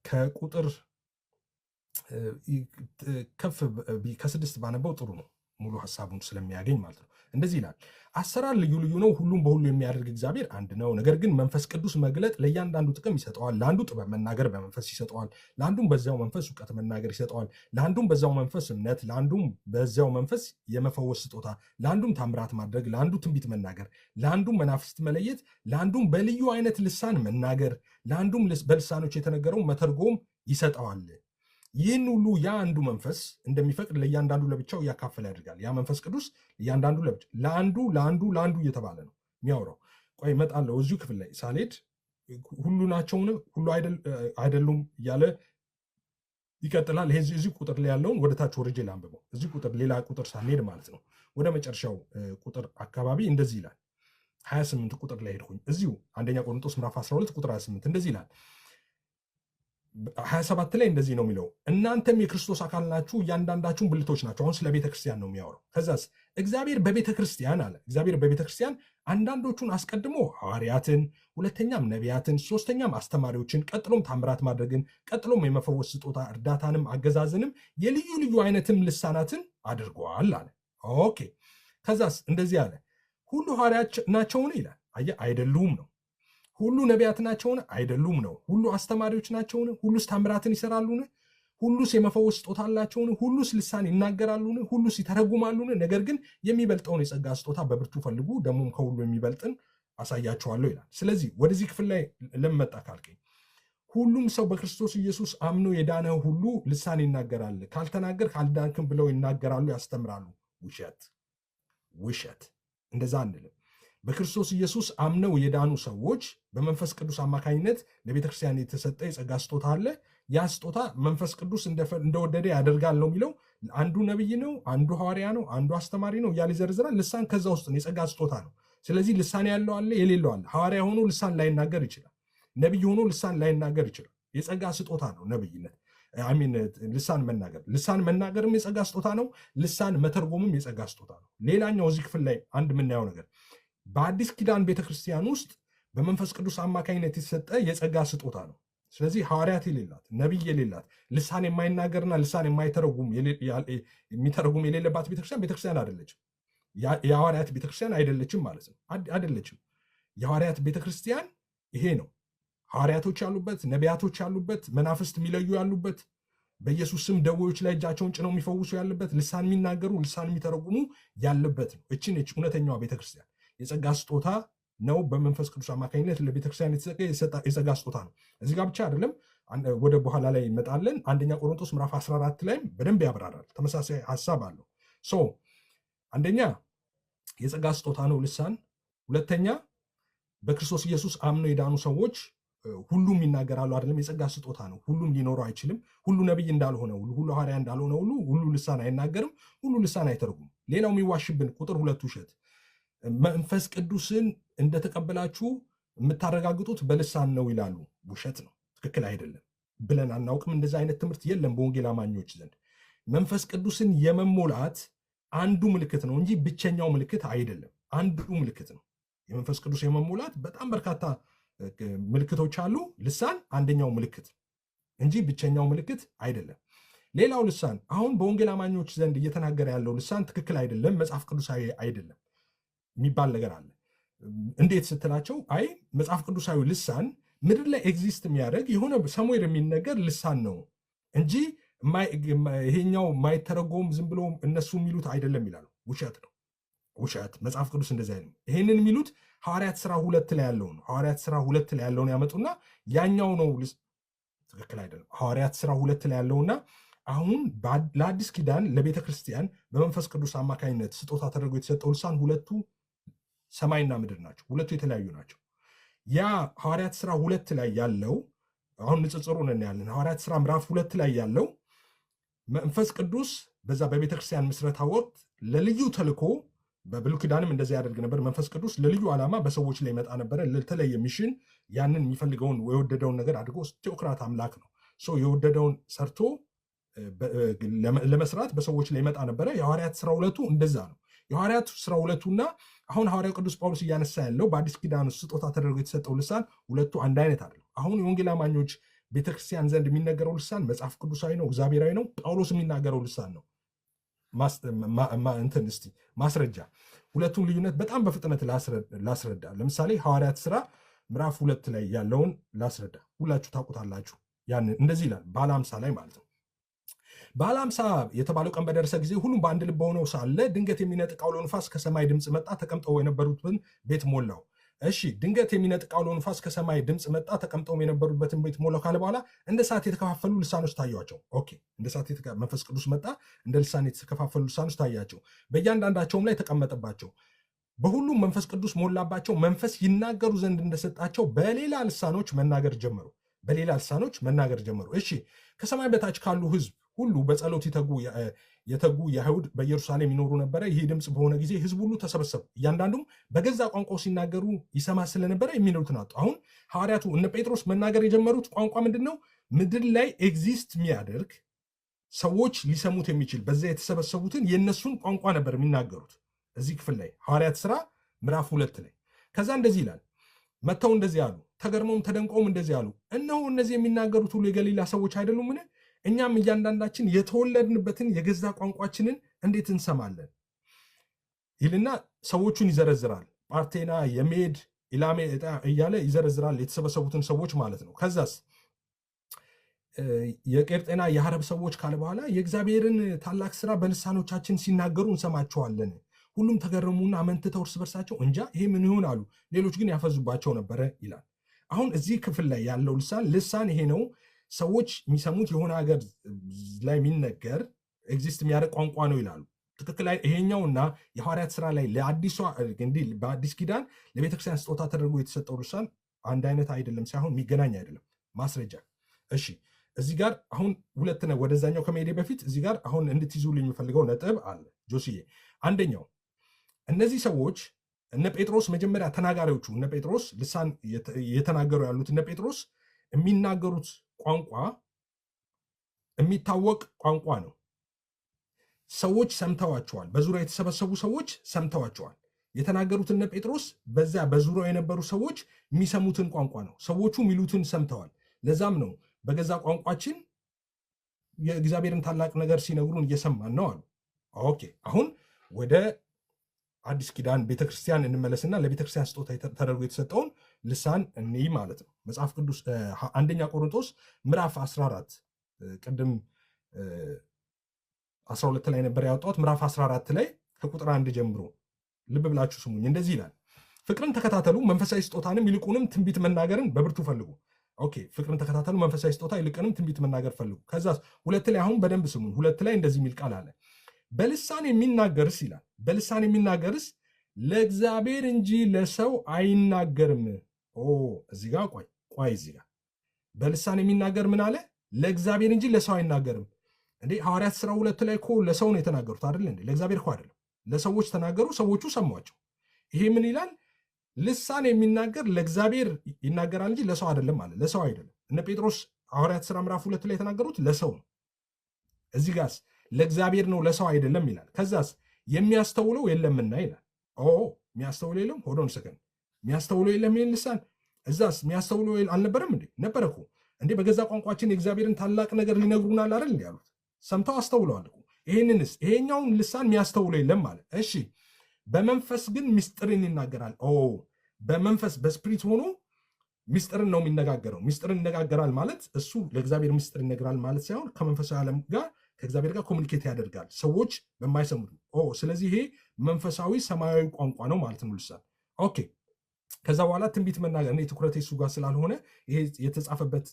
ከቁጥር ከ6 ባነበው ጥሩ ነው፣ ሙሉ ሀሳቡን ስለሚያገኝ ማለት ነው። እንደዚህ ይላል፣ አሰራር ልዩ ልዩ ነው፣ ሁሉም በሁሉ የሚያደርግ እግዚአብሔር አንድ ነው። ነገር ግን መንፈስ ቅዱስ መግለጥ ለእያንዳንዱ ጥቅም ይሰጠዋል። ለአንዱ ጥበብ መናገር በመንፈስ ይሰጠዋል፣ ለአንዱም በዚያው መንፈስ እውቀት መናገር ይሰጠዋል፣ ለአንዱም በዚያው መንፈስ እምነት፣ ለአንዱም በዚያው መንፈስ የመፈወስ ስጦታ፣ ለአንዱም ታምራት ማድረግ፣ ለአንዱ ትንቢት መናገር፣ ለአንዱም መናፍስት መለየት፣ ለአንዱም በልዩ አይነት ልሳን መናገር፣ ለአንዱም በልሳኖች የተነገረው መተርጎም ይሰጠዋል። ይህን ሁሉ ያ አንዱ መንፈስ እንደሚፈቅድ ለእያንዳንዱ ለብቻው እያካፈለ ያደርጋል። ያ መንፈስ ቅዱስ እያንዳንዱ ለብቻ ለአንዱ እየተባለ ነው የሚያወራው። ቆይ እመጣለሁ። እዚሁ ክፍል ላይ ሳልሄድ ሁሉ ናቸውን ሁሉ አይደሉም እያለ ይቀጥላል። ይሄ እዚህ ቁጥር ላይ ያለውን ወደ ታች ወርጄ ላንብበው። እዚህ ቁጥር ሌላ ቁጥር ሳንሄድ ማለት ነው ወደ መጨረሻው ቁጥር አካባቢ እንደዚህ ይላል። 28 ቁጥር ላይ ሄድኩኝ። እዚሁ አንደኛ ቆሮንጦስ ምዕራፍ 12 ቁጥር 28 እንደዚህ ይላል፣ 27 ላይ እንደዚህ ነው የሚለው፣ እናንተም የክርስቶስ አካል ናችሁ፣ እያንዳንዳችሁም ብልቶች ናቸው። አሁን ስለ ቤተክርስቲያን ነው የሚያወራው። ከዛስ እግዚአብሔር በቤተክርስቲያን አለ። እግዚአብሔር በቤተክርስቲያን አንዳንዶቹን አስቀድሞ ሐዋርያትን፣ ሁለተኛም ነቢያትን፣ ሶስተኛም አስተማሪዎችን፣ ቀጥሎም ታምራት ማድረግን፣ ቀጥሎም የመፈወስ ስጦታ እርዳታንም፣ አገዛዝንም፣ የልዩ ልዩ አይነትም ልሳናትን አድርገዋል አለ። ኦኬ። ከዛስ እንደዚህ አለ፣ ሁሉ ሐዋርያት ናቸውን ይላል። አይደሉም ነው። ሁሉ ነቢያት ናቸውን? አይደሉም ነው። ሁሉ አስተማሪዎች ናቸውን? ሁሉስ ታምራትን ይሰራሉን? ሁሉስ የመፈወስ ስጦታ አላቸውን? ሁሉስ ልሳን ይናገራሉን? ሁሉስ ይተረጉማሉን? ነገር ግን የሚበልጠውን የጸጋ ስጦታ በብርቱ ፈልጉ፣ ደግሞም ከሁሉ የሚበልጥን አሳያችኋለሁ ይላል። ስለዚህ ወደዚህ ክፍል ላይ ለመጣ ካልከኝ ሁሉም ሰው በክርስቶስ ኢየሱስ አምኖ የዳነ ሁሉ ልሳን ይናገራል፣ ካልተናገር ካልዳንክም ብለው ይናገራሉ፣ ያስተምራሉ። ውሸት። እንደዛ አንልም። በክርስቶስ ኢየሱስ አምነው የዳኑ ሰዎች በመንፈስ ቅዱስ አማካኝነት ለቤተክርስቲያን የተሰጠ የጸጋ ስጦታ አለ። ያ ስጦታ መንፈስ ቅዱስ እንደወደደ ያደርጋል ነው የሚለው። አንዱ ነብይ ነው፣ አንዱ ሐዋርያ ነው፣ አንዱ አስተማሪ ነው እያለ ይዘርዝራል። ልሳን ከዛ ውስጥ ነው፣ የጸጋ ስጦታ ነው። ስለዚህ ልሳን ያለው አለ፣ የሌለው አለ። ሐዋርያ ሆኖ ልሳን ላይናገር ይችላል። ነብይ ሆኖ ልሳን ላይናገር ይችላል። የጸጋ ስጦታ ነው ነብይነት። ልሳን መናገርም የጸጋ ስጦታ ነው። ልሳን መተርጎምም የጸጋ ስጦታ ነው። ሌላኛው እዚህ ክፍል ላይ አንድ የምናየው ነገር በአዲስ ኪዳን ቤተክርስቲያን ውስጥ በመንፈስ ቅዱስ አማካኝነት የተሰጠ የጸጋ ስጦታ ነው። ስለዚህ ሐዋርያት የሌላት፣ ነቢይ የሌላት፣ ልሳን የማይናገርና ልሳን የሚተረጉም የሌለባት ቤተክርስቲያን አይደለችም። የሐዋርያት ቤተክርስቲያን አይደለችም ማለት ነው። አይደለችም። የሐዋርያት ቤተክርስቲያን ይሄ ነው። ሐዋርያቶች ያሉበት፣ ነቢያቶች ያሉበት፣ መናፍስት የሚለዩ ያሉበት፣ በኢየሱስ ስም ደዌዎች ላይ እጃቸውን ጭነው የሚፈውሱ ያለበት፣ ልሳን የሚናገሩ ልሳን የሚተረጉሙ ያለበት ነው። እችን እውነተኛዋ ቤተክርስቲያን የጸጋ ስጦታ ነው። በመንፈስ ቅዱስ አማካኝነት ለቤተክርስቲያን የተሰጠ የጸጋ ስጦታ ነው። እዚህ ጋር ብቻ አይደለም፣ ወደ በኋላ ላይ እንመጣለን። አንደኛ ቆሮንቶስ ምዕራፍ 14 ላይም በደንብ ያብራራል። ተመሳሳይ ሐሳብ አለው። አንደኛ የጸጋ ስጦታ ነው ልሳን። ሁለተኛ በክርስቶስ ኢየሱስ አምነው የዳኑ ሰዎች ሁሉም ይናገራሉ አይደለም፣ የጸጋ ስጦታ ነው። ሁሉም ሊኖረው አይችልም። ሁሉ ነቢይ እንዳልሆነ ሁሉ፣ ሁሉ ሐዋርያ እንዳልሆነ ሁሉ ልሳን አይናገርም፣ ሁሉ ልሳን አይተርጉም። ሌላው የሚዋሽብን ቁጥር 2 ውሸት፣ መንፈስ ቅዱስን እንደተቀበላችሁ የምታረጋግጡት በልሳን ነው ይላሉ። ውሸት ነው፣ ትክክል አይደለም ብለን አናውቅም። እንደዚህ አይነት ትምህርት የለም በወንጌል አማኞች ዘንድ። መንፈስ ቅዱስን የመሞላት አንዱ ምልክት ነው እንጂ ብቸኛው ምልክት አይደለም። አንዱ ምልክት ነው የመንፈስ ቅዱስ የመሞላት። በጣም በርካታ ምልክቶች አሉ። ልሳን አንደኛው ምልክት እንጂ ብቸኛው ምልክት አይደለም። ሌላው ልሳን አሁን በወንጌል አማኞች ዘንድ እየተናገረ ያለው ልሳን ትክክል አይደለም፣ መጽሐፍ ቅዱሳዊ አይደለም የሚባል ነገር አለ። እንዴት ስትላቸው፣ አይ መጽሐፍ ቅዱሳዊ ልሳን ምድር ላይ ኤግዚስት የሚያደርግ የሆነ ሰሙዌር የሚነገር ልሳን ነው እንጂ ይሄኛው ማይተረጎም ዝም ብሎ እነሱ የሚሉት አይደለም ይላሉ። ውሸት ነው፣ ውሸት። መጽሐፍ ቅዱስ እንደዚህ አይልም። ይሄንን የሚሉት ሐዋርያት ሥራ 2 ላይ ያለው ነው። ሐዋርያት ሥራ 2 ላይ ያለውን ያመጡና ያኛው ነው ትክክል አይደለም። ሐዋርያት ሥራ 2 ላይ ያለውና አሁን ለአዲስ ኪዳን ለቤተ ክርስቲያን በመንፈስ ቅዱስ አማካኝነት ስጦታ ተደርጎ የተሰጠው ልሳን ሁለቱ ሰማይና ምድር ናቸው። ሁለቱ የተለያዩ ናቸው። ያ ሐዋርያት ሥራ 2 ላይ ያለው አሁን ንጽጽሩን እናያለን። ሐዋርያት ሥራ ምዕራፍ 2 ላይ ያለው መንፈስ ቅዱስ በዛ በቤተ ክርስቲያን ምስረታ ወቅት ለልዩ ተልኮ፣ በብሉይ ኪዳንም እንደዚያ ያደርግ ነበር። መንፈስ ቅዱስ ለልዩ ዓላማ በሰዎች ላይ ይመጣ ነበረ፣ ለተለየ ሚሽን። ያንን የሚፈልገውን የወደደውን ነገር አድርጎ ቴዎክራት አምላክ ነው። የወደደውን ሰርቶ ለመስራት በሰዎች ላይ ይመጣ ነበረ። የሐዋርያት ሥራ 2 እንደዛ ነው። የሐዋርያት ሥራ 2ና አሁን ሐዋርያው ቅዱስ ጳውሎስ እያነሳ ያለው በአዲስ ኪዳን ስጦታ ተደርጎ የተሰጠው ልሳን ሁለቱ አንድ አይነት አይደለም። አሁን የወንጌል አማኞች ቤተክርስቲያን ዘንድ የሚነገረው ልሳን መጽሐፍ ቅዱሳዊ ነው፣ እግዚአብሔራዊ ነው። ጳውሎስ የሚናገረው ልሳን ነው። እስቲ ማስረጃ፣ ሁለቱን ልዩነት በጣም በፍጥነት ላስረዳ። ለምሳሌ ሐዋርያት ሥራ ምዕራፍ 2 ላይ ያለውን ላስረዳ። ሁላችሁ ታውቁታላችሁ። ያንን እንደዚህ ይላል በዓለ ሃምሳ ላይ ማለት ነው። በዓለ ሃምሳ የተባለው ቀን በደረሰ ጊዜ ሁሉም በአንድ ልብ ሆነው ሳለ ድንገት የሚነጥቅ አውሎ ንፋስ ከሰማይ ድምፅ መጣ፣ ተቀምጠው የነበሩትን ቤት ሞላው። እሺ፣ ድንገት የሚነጥቅ አውሎ ንፋስ ከሰማይ ድምፅ መጣ፣ ተቀምጠው የነበሩበትን ቤት ሞላው ካለ በኋላ እንደ እሳት የተከፋፈሉ ልሳኖች ታዩአቸው። ኦኬ፣ እንደ እሳት መንፈስ ቅዱስ መጣ፣ እንደ ልሳን የተከፋፈሉ ልሳኖች ታያቸው፣ በእያንዳንዳቸውም ላይ ተቀመጠባቸው። በሁሉም መንፈስ ቅዱስ ሞላባቸው፣ መንፈስ ይናገሩ ዘንድ እንደሰጣቸው በሌላ ልሳኖች መናገር ጀመሩ። በሌላ ልሳኖች መናገር ጀመሩ። እሺ፣ ከሰማይ በታች ካሉ ህዝብ ሁሉ በጸሎት የተጉ የአይሁድ በኢየሩሳሌም ይኖሩ ነበረ። ይህ ድምፅ በሆነ ጊዜ ህዝብ ሁሉ ተሰበሰቡ፣ እያንዳንዱም በገዛ ቋንቋው ሲናገሩ ይሰማ ስለነበረ የሚሉትን አጡ። አሁን ሐዋርያቱ እነ ጴጥሮስ መናገር የጀመሩት ቋንቋ ምንድን ነው? ምድር ላይ ኤግዚስት የሚያደርግ ሰዎች ሊሰሙት የሚችል በዛ የተሰበሰቡትን የእነሱን ቋንቋ ነበር የሚናገሩት። እዚህ ክፍል ላይ ሐዋርያት ሥራ ምዕራፍ 2 ላይ ከዛ እንደዚህ ይላል፣ መጥተው እንደዚህ አሉ፣ ተገርመውም ተደንቀውም እንደዚህ አሉ፣ እነሆ እነዚህ የሚናገሩት ሁሉ የገሊላ ሰዎች አይደሉምን? እኛም እያንዳንዳችን የተወለድንበትን የገዛ ቋንቋችንን እንዴት እንሰማለን ይልና ሰዎቹን ይዘረዝራል። ጳርቴና፣ የሜድ፣ ኢላሜ እያለ ይዘረዝራል የተሰበሰቡትን ሰዎች ማለት ነው። ከዛስ የቄርጤና የሐረብ ሰዎች ካለ በኋላ የእግዚአብሔርን ታላቅ ስራ በልሳኖቻችን ሲናገሩ እንሰማቸዋለን። ሁሉም ተገረሙና አመንትተው እርስ በርሳቸው እንጃ ይሄ ምን ይሆን አሉ። ሌሎች ግን ያፈዙባቸው ነበረ ይላል። አሁን እዚህ ክፍል ላይ ያለው ልሳን ይሄ ነው። ሰዎች የሚሰሙት የሆነ ሀገር ላይ የሚነገር ኤግዚስት የሚያደርግ ቋንቋ ነው ይላሉ። ትክክል። ይሄኛውና የሐዋርያት ስራ ላይ በአዲስ ኪዳን ለቤተክርስቲያን ስጦታ ተደርጎ የተሰጠው ልሳን አንድ አይነት አይደለም፣ ሳይሆን የሚገናኝ አይደለም። ማስረጃ። እሺ እዚህ ጋር አሁን ሁለት ነው። ወደዛኛው ከመሄዴ በፊት እዚህ ጋር አሁን እንድትይዙልኝ የሚፈልገው ነጥብ አለ ጆስዬ። አንደኛው እነዚህ ሰዎች እነ ጴጥሮስ መጀመሪያ ተናጋሪዎቹ እነ ጴጥሮስ ልሳን እየተናገሩ ያሉት እነ ጴጥሮስ የሚናገሩት ቋንቋ የሚታወቅ ቋንቋ ነው። ሰዎች ሰምተዋቸዋል። በዙሪያ የተሰበሰቡ ሰዎች ሰምተዋቸዋል። የተናገሩት እነ ጴጥሮስ በዛ በዙሪያው የነበሩ ሰዎች የሚሰሙትን ቋንቋ ነው። ሰዎቹ የሚሉትን ሰምተዋል። ለዛም ነው በገዛ ቋንቋችን የእግዚአብሔርን ታላቅ ነገር ሲነግሩን እየሰማን ነው አሉ። ኦኬ አሁን ወደ አዲስ ኪዳን ቤተክርስቲያን እንመለስና ለቤተክርስቲያን ስጦታ ተደርጎ የተሰጠውን ልሳን እንይ ማለት ነው። መጽሐፍ ቅዱስ አንደኛ ቆሮንቶስ ምዕራፍ 14 ቅድም 12 ላይ ነበር ያወጣሁት። ምዕራፍ 14 ላይ ከቁጥር 1 ጀምሮ ልብ ብላችሁ ስሙኝ። እንደዚህ ይላል፣ ፍቅርን ተከታተሉ፣ መንፈሳዊ ስጦታንም ይልቁንም ትንቢት መናገርን በብርቱ ፈልጉ። ኦኬ ፍቅርን ተከታተሉ፣ መንፈሳዊ ስጦታ ይልቁንም ትንቢት መናገር ፈልጉ። ከዛ ሁለት ላይ አሁን በደንብ ስሙኝ። ሁለት ላይ እንደዚህ የሚል ቃል አለ፣ በልሳን የሚናገርስ ይላል። በልሳን የሚናገርስ ለእግዚአብሔር እንጂ ለሰው አይናገርም። እዚህ ጋር ቆይ እዚህ ጋር በልሳን የሚናገር ምን አለ? ለእግዚአብሔር እንጂ ለሰው አይናገርም። እንዴ ሐዋርያት ሥራ 2 ላይ እኮ ለሰው ነው የተናገሩት አይደል እንዴ? ለእግዚአብሔር እኮ አይደለም፣ ለሰዎች ተናገሩ፣ ሰዎቹ ሰሟቸው። ይሄ ምን ይላል? ልሳን የሚናገር ለእግዚአብሔር ይናገራል እንጂ ለሰው አይደለም አለ። ለሰው አይደለም። እነ ጴጥሮስ ሐዋርያት ሥራ ምዕራፍ 2 ላይ የተናገሩት ለሰው ነው። እዚህ ጋርስ ለእግዚአብሔር ነው ለሰው አይደለም ይላል። ከዛስ የሚያስተውለው የለምና ይላል። የሚያስተውለው የለም። ሆዶን ሰከን የሚያስተውለው የለም። ይህን ልሳን እዛስ የሚያስተውለው አልነበረም እንዴ? ነበረ እኮ እንዴ። በገዛ ቋንቋችን የእግዚአብሔርን ታላቅ ነገር ሊነግሩናል አይደል እንዴ ያሉት። ሰምተው አስተውለዋል እኮ። ይሄንንስ ይሄኛውን ልሳን የሚያስተውለው የለም ማለት እሺ። በመንፈስ ግን ምስጢርን ይናገራል። በመንፈስ በስፕሪት ሆኖ ምስጢርን ነው የሚነጋገረው። ምስጢርን ይነጋገራል ማለት እሱ ለእግዚአብሔር ምስጢር ይነግራል ማለት ሳይሆን ከመንፈሳዊ ዓለም ጋር ከእግዚአብሔር ጋር ኮሚኒኬት ያደርጋል ሰዎች በማይሰሙት። ስለዚህ ይሄ መንፈሳዊ ሰማያዊ ቋንቋ ነው ማለት ነው ልሳን። ኦኬ ከዛ በኋላ ትንቢት መናገር እኔ ትኩረቴ እሱ ጋር ስላልሆነ ይሄ የተጻፈበት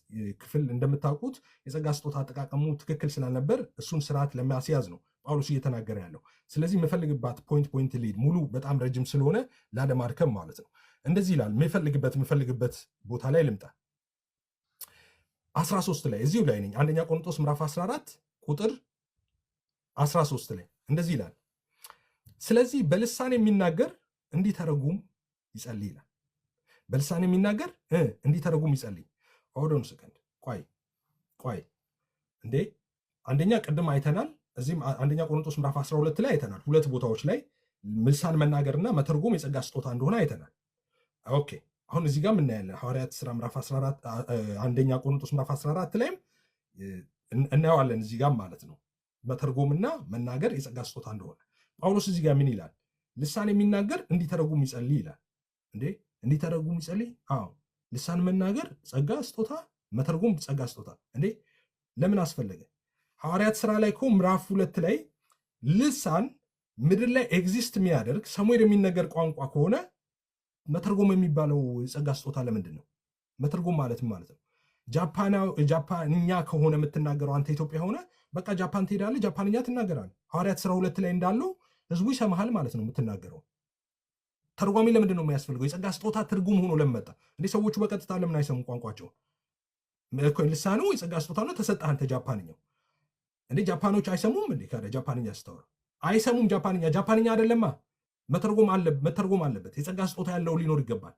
ክፍል እንደምታውቁት የጸጋ ስጦታ አጠቃቀሙ ትክክል ስላልነበር እሱን ስርዓት ለማስያዝ ነው ጳውሎስ እየተናገረ ያለው። ስለዚህ የምፈልግባት ፖይንት ሊድ ሙሉ በጣም ረጅም ስለሆነ ላለማድከም ማለት ነው። እንደዚህ ይላል። የምፈልግበት ቦታ ላይ ልምጣ። 13 ላይ እዚሁ ላይ ነኝ። አንደኛ ቆሮንቶስ ምዕራፍ 14 ቁጥር 13 ላይ እንደዚህ ይላል፣ ስለዚህ በልሳን የሚናገር እንዲተረጉም ይጸልይ ይላል። በልሳን የሚናገር እንዲተረጉም ይጸልይ። ሆዶን ሰከንድ ቆይ እንዴ አንደኛ ቅድም አይተናል። እዚህም አንደኛ ቆሮንቶስ ምዕራፍ 12 ላይ አይተናል። ሁለት ቦታዎች ላይ ልሳን መናገርና መተርጎም የጸጋ ስጦታ እንደሆነ አይተናል። ኦኬ አሁን እዚህ ጋር እናያለን። ሐዋርያት ሥራ ምዕራፍ 14 አንደኛ ቆሮንቶስ ምዕራፍ 14 ላይም እናየዋለን። እዚህ ጋር ማለት ነው መተርጎምና መናገር የጸጋ ስጦታ እንደሆነ። ጳውሎስ እዚህ ጋር ምን ይላል? ልሳን የሚናገር እንዲተረጉም ይጸልይ ይላል። እንዴ እንዲተረጉም ይጸልይ? አዎ ልሳን መናገር ጸጋ ስጦታ፣ መተርጎም ጸጋ ስጦታ። እንዴ ለምን አስፈለገ? ሐዋርያት ሥራ ላይ እኮ ምዕራፍ 2 ላይ ልሳን ምድር ላይ ኤግዚስት የሚያደርግ ሰሙኤል የሚነገር ቋንቋ ከሆነ መተርጎም የሚባለው የጸጋ ስጦታ ለምንድን ነው? መተርጎም ማለት ነው ጃፓንኛ ከሆነ የምትናገረው አንተ ኢትዮጵያ ሆነ በቃ ጃፓን ትሄዳለህ፣ ጃፓንኛ ትናገራለህ። ሐዋርያት ሥራ 2 ላይ እንዳለው ህዝቡ ይሰማሃል ማለት ነው የምትናገረው። ተርጓሚ ለምንድን ነው የሚያስፈልገው? የጸጋ ስጦታ ትርጉም ሆኖ ለመጣ እንዴ ሰዎቹ በቀጥታ ለምን አይሰሙ ቋንቋቸው? ልሳኑ የጸጋ ስጦታ ነው፣ ተሰጠህ አንተ ጃፓንኛው። እንዴ ጃፓኖች አይሰሙም እንዴ? ካለ ጃፓንኛ ስታወራ አይሰሙም። ጃፓንኛ አይደለማ፣ መተርጎም አለበት። የጸጋ ስጦታ ያለው ሊኖር ይገባል።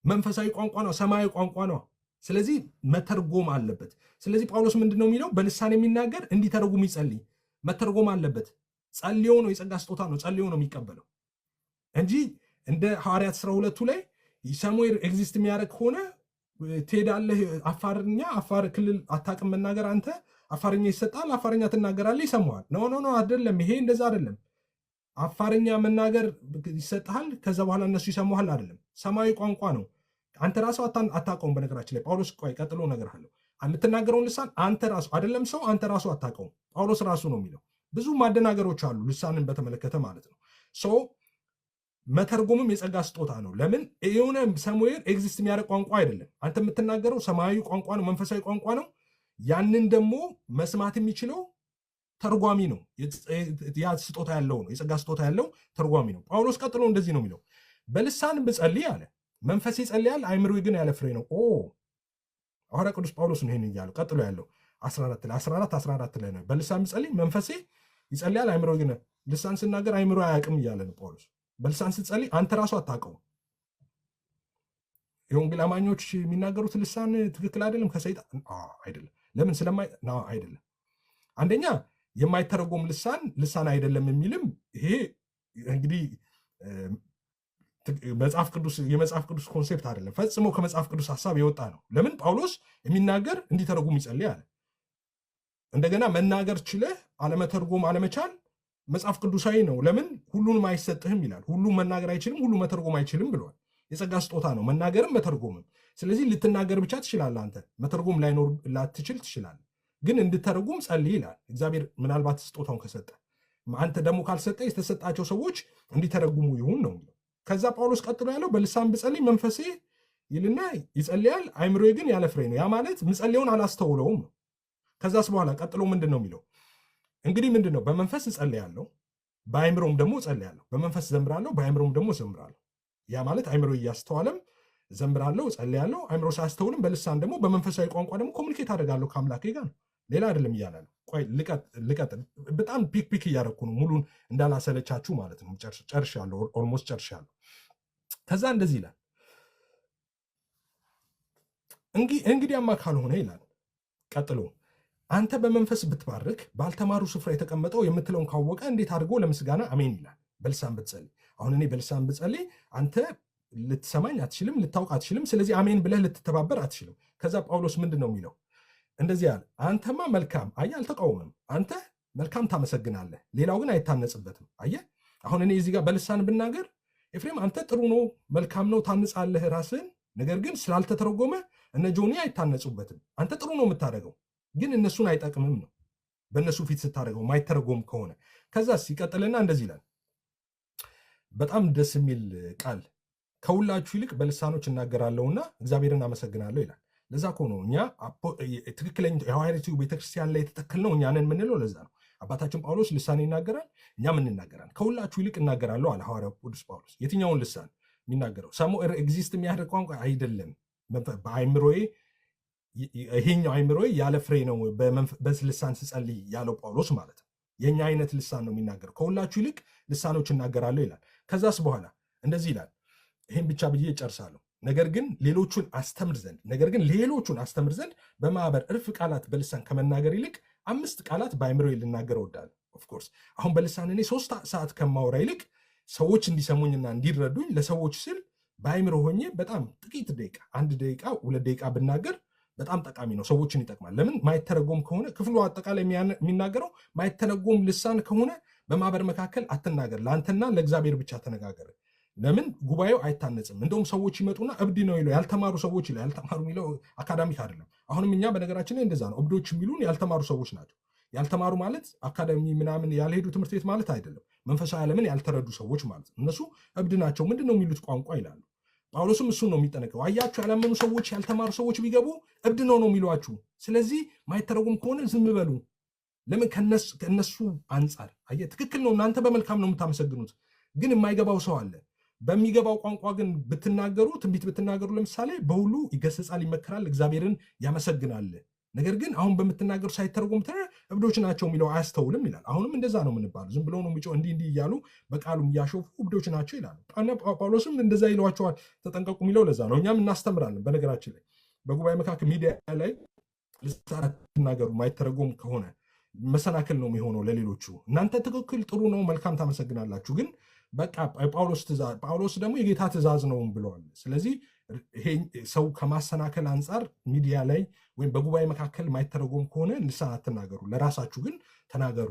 መንፈሳዊ ቋንቋ ነው፣ ሰማያዊ ቋንቋ ነው። ስለዚህ መተርጎም አለበት። ስለዚህ ጳውሎስ ምንድነው የሚለው? በልሳን የሚናገር እንዲተረጉም ይጸልይ። መተርጎም አለበት። ጸልዮ ነው፣ የጸጋ ስጦታ ነው፣ ጸልዮ ነው የሚቀበለው እንጂ እንደ ሐዋርያት 12 ላይ ሰሙዌር ኤግዚስት የሚያደርግ ከሆነ ትሄዳለህ። አፋር ክልል አታውቅም መናገር፣ አንተ አፋርኛ ይሰጣል፣ አፋርኛ ትናገራለህ፣ ይሰማዋል። ኖ አይደለም፣ ይሄ እንደዛ አይደለም። አፋርኛ መናገር ይሰጥሃል፣ ከዛ በኋላ እነሱ ይሰማሃል አይደለም። ሰማያዊ ቋንቋ ነው። አንተ ራሱ አታውቀውም። በነገራችን ላይ ጳውሎስ ቆይ ቀጥሎ ነገር አለው። የምትናገረውን ልሳን አንተ ራሱ አይደለም ሰው አንተ ራሱ አታውቀውም። ጳውሎስ ራሱ ነው የሚለው። ብዙ ማደናገሮች አሉ ልሳንን በተመለከተ ማለት ነው። ሰው መተርጎምም የጸጋ ስጦታ ነው። ለምን የሆነ ሰሙዌር ኤግዚስት የሚያደርግ ቋንቋ አይደለም። አንተ የምትናገረው ሰማያዊ ቋንቋ ነው፣ መንፈሳዊ ቋንቋ ነው። ያንን ደግሞ መስማት የሚችለው ተርጓሚ ነው። ያ ስጦታ ያለው ነው፣ የጸጋ ስጦታ ያለው ተርጓሚ ነው። ጳውሎስ ቀጥሎ እንደዚህ ነው የሚለው፣ በልሳን ብጸልይ አለ መንፈሴ ይጸልያል፣ አእምሮዬ ግን ያለ ፍሬ ነው። ሐዋርያ ቅዱስ ጳውሎስ ነው ይሄን እያለው ቀጥሎ ያለው 14 ላይ ነው። በልሳን ብጸልይ መንፈሴ ይጸልያል፣ አእምሮዬ ግን ልሳን ስናገር አእምሮ አያውቅም እያለ ነው ጳውሎስ። በልሳን ስትጸልይ አንተ ራሱ አታውቀውም። የወንጌል አማኞች የሚናገሩት ልሳን ትክክል አይደለም፣ ከሰይጣን አይደለም። ለምን ስለማይ አይደለም። አንደኛ የማይተረጎም ልሳን አይደለም የሚልም ይሄ እንግዲህ የመጽሐፍ ቅዱስ ኮንሴፕት አይደለም፣ ፈጽሞ ከመጽሐፍ ቅዱስ ሀሳብ የወጣ ነው። ለምን ጳውሎስ የሚናገር እንዲተረጉም ይጸልይ አለ። እንደገና መናገር ችለህ አለመተርጎም አለመቻል መጽሐፍ ቅዱሳዊ ነው። ለምን ሁሉንም አይሰጥህም ይላል። ሁሉም መናገር አይችልም፣ ሁሉ መተርጎም አይችልም ብሏል። የጸጋ ስጦታ ነው መናገርም መተርጎምም። ስለዚህ ልትናገር ብቻ ትችላለህ አንተ፣ መተርጎም ላይኖር ላትችል ትችላለህ። ግን እንድተረጉም ጸልይ ይላል እግዚአብሔር፣ ምናልባት ስጦታውን ከሰጠ። አንተ ደግሞ ካልሰጠ የተሰጣቸው ሰዎች እንዲተረጉሙ ይሁን ነው። ከዛ ጳውሎስ ቀጥሎ ያለው በልሳን ብጸልይ መንፈሴ ይልና ይጸልያል፣ አእምሮዬ ግን ያለ ፍሬ ነው። ያ ማለት ምጸልየውን አላስተውለውም ነው። ከዛስ በኋላ ቀጥሎ ምንድን ነው የሚለው? እንግዲህ ምንድን ነው? በመንፈስ እጸልያለሁ፣ በአእምሮም ደግሞ እጸልያለሁ። በመንፈስ ዘምራለሁ፣ በአእምሮም ደግሞ እዘምራለሁ። ያ ማለት አእምሮ እያስተዋለም ዘምራለሁ፣ እጸልያለሁ። አእምሮ ሳያስተውልም በልሳን ደግሞ በመንፈሳዊ ቋንቋ ደግሞ ኮሚኒኬት አደርጋለሁ ከአምላኬ ጋር ነው። ሌላ አይደለም እያለ ነው። ቆይ ልቀጥል። በጣም ፒክ እያደረኩ ነው፣ ሙሉን እንዳላሰለቻችሁ ማለት ነው። ጨርሻለሁ፣ ኦልሞስት ጨርሻለሁ። ከዛ እንደዚህ ይላል፣ እንግዲያማ ካልሆነ ይላል ቀጥሎ፣ አንተ በመንፈስ ብትባርክ ባልተማሩ ስፍራ የተቀመጠው የምትለውን ካወቀ እንዴት አድርጎ ለምስጋና አሜን ይላል። በልሳን ብትጸልይ፣ አሁን እኔ በልሳን ብጸልይ አንተ ልትሰማኝ አትችልም፣ ልታውቅ አትችልም። ስለዚህ አሜን ብለህ ልትተባበር አትችልም። ከዛ ጳውሎስ ምንድን ነው የሚለው? እንደዚህ ያለ አንተማ መልካም፣ አየህ፣ አልተቃወምም። አንተ መልካም ታመሰግናለህ፣ ሌላው ግን አይታነጽበትም። አየህ፣ አሁን እኔ እዚህ ጋር በልሳን ብናገር ኤፍሬም አንተ ጥሩ ነው፣ መልካም ነው፣ ታንጻለህ ራስህን። ነገር ግን ስላልተተረጎመ እነ ጆኒ አይታነጹበትም። አንተ ጥሩ ነው የምታደርገው፣ ግን እነሱን አይጠቅምም ነው በእነሱ ፊት ስታደርገው ማይተረጎም ከሆነ። ከዛ ሲቀጥልና እንደዚህ ይላል፣ በጣም ደስ የሚል ቃል፣ ከሁላችሁ ይልቅ በልሳኖች እናገራለሁና እግዚአብሔርን አመሰግናለሁ ይላል። ለዛ እኮ ነው እኛ ትክክለኛ የሐዋርያቱ ቤተክርስቲያን ላይ የተተከልነው እኛ ነን የምንለው። ለዛ ነው አባታችን ጳውሎስ ልሳን ይናገራል፣ እኛም እንናገራለን። ከሁላችሁ ይልቅ እናገራለሁ አለ ሐዋርያው ቅዱስ ጳውሎስ። የትኛውን ልሳን የሚናገረው? ሰሙኤል ኤግዚስት የሚያደርግ ቋንቋ አይደለም። በአይምሮዬ ይሄኛው አይምሮዬ ያለ ፍሬ ነው በልሳን ስጸልይ ያለው ጳውሎስ ማለት ነው። የኛ አይነት ልሳን ነው የሚናገረው። ከሁላችሁ ይልቅ ልሳኖች እናገራለሁ ይላል። ከዛስ በኋላ እንደዚህ ይላል፣ ይህን ብቻ ብዬ ጨርሳለሁ። ነገር ግን ሌሎቹን አስተምር ዘንድ በማህበር እርፍ ቃላት በልሳን ከመናገር ይልቅ 5 ቃላት በአይምሮ ልናገር እወዳለሁ። ኦፍኮርስ አሁን በልሳን እኔ 3 ሰዓት ከማወራ ይልቅ ሰዎች እንዲሰሙኝና እንዲረዱኝ ለሰዎች ስል በአይምሮ ሆኜ በጣም ጥቂት ደቂቃ 1 ደቂቃ 2 ደቂቃ ብናገር በጣም ጠቃሚ ነው፣ ሰዎችን ይጠቅማል። ለምን ማይተረጎም ከሆነ ክፍሉ አጠቃላይ የሚናገረው ማይተረጎም ልሳን ከሆነ በማህበር መካከል አትናገር፣ ለአንተና ለእግዚአብሔር ብቻ ተነጋገር። ለምን ጉባኤው አይታነጽም። እንደውም ሰዎች ይመጡና እብድ ነው ይለው፣ ያልተማሩ ሰዎች ይለው። ያልተማሩ የሚለው አካዳሚክ አይደለም። አሁንም እኛ በነገራችን ላይ እንደዛ ነው። እብዶች የሚሉን ያልተማሩ ሰዎች ናቸው። ያልተማሩ ማለት አካዳሚ ምናምን ያልሄዱ ትምህርት ቤት ማለት አይደለም። መንፈሳዊ ዓለምን ያልተረዱ ሰዎች ማለት ነው። እነሱ እብድ ናቸው። ምንድን ነው የሚሉት ቋንቋ ይላሉ። ጳውሎስም እሱን ነው የሚጠነቀው። አያችሁ፣ ያላመኑ ሰዎች ያልተማሩ ሰዎች ቢገቡ እብድ ነው የሚሏችሁ። ስለዚህ ማይተረጉም ከሆነ ዝም በሉ። ለምን? ከእነሱ አንጻር አየህ፣ ትክክል ነው። እናንተ በመልካም ነው የምታመሰግኑት፣ ግን የማይገባው ሰው አለ። በሚገባው ቋንቋ ግን ብትናገሩ፣ ትንቢት ብትናገሩ ለምሳሌ በሁሉ ይገሰጻል፣ ይመከራል፣ እግዚአብሔርን ያመሰግናል። ነገር ግን አሁን በምትናገሩ ሳይተረጎም እብዶች ናቸው የሚለው አያስተውልም ይላል። አሁንም እንደዛ ነው የምንባለው። ዝም ብለው ነው የሚጮህ እንዲህ እያሉ በቃሉም እያሾፉ እብዶች ናቸው ይላሉ። ጳውሎስም እንደዛ ይለዋቸዋል፣ ተጠንቀቁ የሚለው ለዛ ነው። እኛም እናስተምራለን። በነገራችን ላይ በጉባኤ መካከል ሚዲያ ላይ ልሳን አትናገሩ ማይተረጎም ከሆነ መሰናክል ነው የሚሆነው ለሌሎቹ። እናንተ ትክክል ጥሩ ነው መልካም ታመሰግናላችሁ፣ ግን በቃ ጳውሎስ ደግሞ የጌታ ትእዛዝ ነው ብለዋል። ስለዚህ ይሄ ሰው ከማሰናከል አንጻር ሚዲያ ላይ ወይም በጉባኤ መካከል ማይተረጎም ከሆነ ልሳን አትናገሩ፣ ለራሳችሁ ግን ተናገሩ፣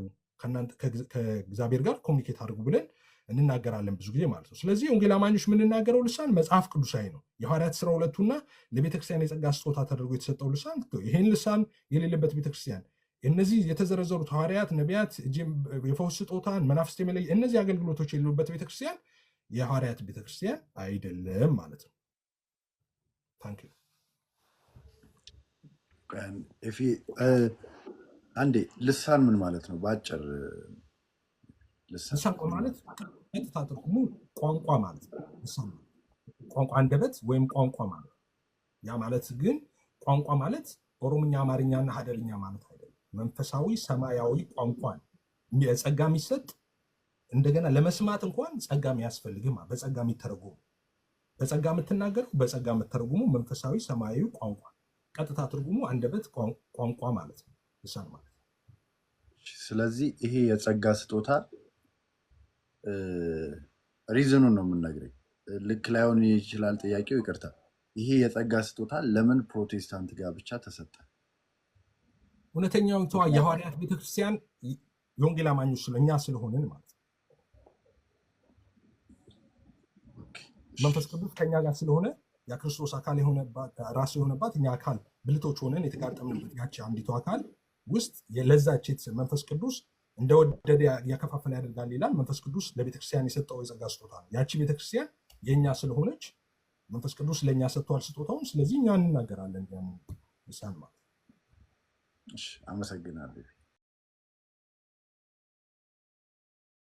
ከእግዚአብሔር ጋር ኮሚኒኬት አድርጉ ብለን እንናገራለን ብዙ ጊዜ ማለት ነው። ስለዚህ ወንጌል አማኞች የምንናገረው ልሳን መጽሐፍ ቅዱሳዊ ነው። የሐዋርያት ሥራ 2ና ለቤተክርስቲያን የጸጋ ስጦታ ተደርጎ የተሰጠው ልሳን፣ ይህን ልሳን የሌለበት ቤተክርስቲያን እነዚህ የተዘረዘሩት ሐዋርያት፣ ነቢያት፣ የፈውስ ስጦታን፣ መናፍስት የመለየ እነዚህ አገልግሎቶች የሌሉበት ቤተክርስቲያን የሐዋርያት ቤተክርስቲያን አይደለም ማለት ነው። ታንክ ዩ። አንዴ ልሳን ምን ማለት ነው? በአጭር ልሳን ማለት ቀጥታ ትርጉሙ ቋንቋ ማለት ነው። ልሳን ቋንቋ አንደበት ወይም ቋንቋ ማለት ያ ማለት ግን ቋንቋ ማለት ኦሮምኛ፣ አማርኛና ሀደርኛ ማለት አይደለም። መንፈሳዊ ሰማያዊ ቋንቋን ጸጋ የሚሰጥ እንደገና ለመስማት እንኳን ጸጋ የሚያስፈልግም በጸጋ የሚተረጉሙ በጸጋ የምትናገሩ በጸጋ የምትተረጉሙ መንፈሳዊ ሰማያዊ ቋንቋ ቀጥታ ትርጉሙ አንደበት ቋንቋ ማለት ነው ልሳን ማለት። ስለዚህ ይሄ የጸጋ ስጦታ ሪዝኑን ነው የምንነግረኝ። ልክ ላይሆን ይችላል ጥያቄው፣ ይቅርታ። ይሄ የጸጋ ስጦታ ለምን ፕሮቴስታንት ጋር ብቻ ተሰጠ? እውነተኛው የሐዋርያት ቤተክርስቲያን የወንጌል አማኞች ስለኛ ስለሆንን ማለት ነው። መንፈስ ቅዱስ ከኛ ጋር ስለሆነ የክርስቶስ አካል ራሱ የሆነባት እኛ አካል ብልቶች ሆነን የተጋጠምንበት ያቺ አንዲቱ አካል ውስጥ ለዛች መንፈስ ቅዱስ እንደወደደ ያከፋፈለ ያደርጋል ይላል። መንፈስ ቅዱስ ለቤተክርስቲያን የሰጠው የጸጋ ስጦታ ነው። ያቺ ቤተክርስቲያን የኛ ስለሆነች መንፈስ ቅዱስ ለኛ ሰጥቷል ስጦታውን። ስለዚህ እኛ እንናገራለን ልሳን ማለት። አመሰግናለሁ።